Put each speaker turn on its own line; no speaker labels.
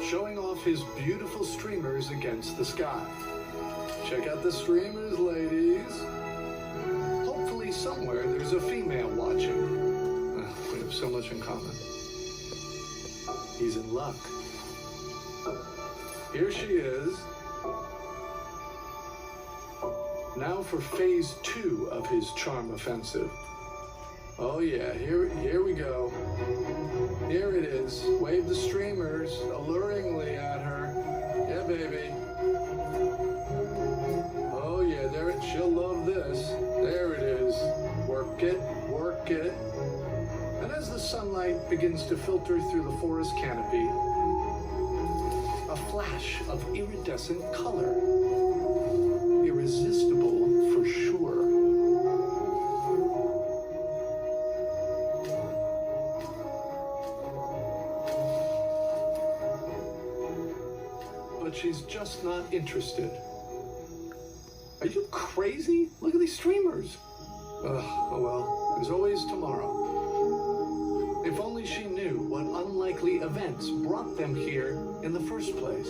showing off his beautiful streamers against the sky. Check out the streamers, ladies. Hopefully somewhere there's a female watching. We have so much in common. He's in luck. Here she is. Now for phase 2 of his charm offensive. Oh yeah, here we go. Here it is. Wave the streamers alluringly at her. Yeah, baby. Oh yeah, she'll love this. There it is. Work it, work it. And as the sunlight begins to filter through the forest canopy, a flash of iridescent color. Irresistible for sure. But she's just not interested. Are you crazy? Look at these streamers. Oh well, there's always tomorrow. If only she knew what unlikely events brought them here in the first place.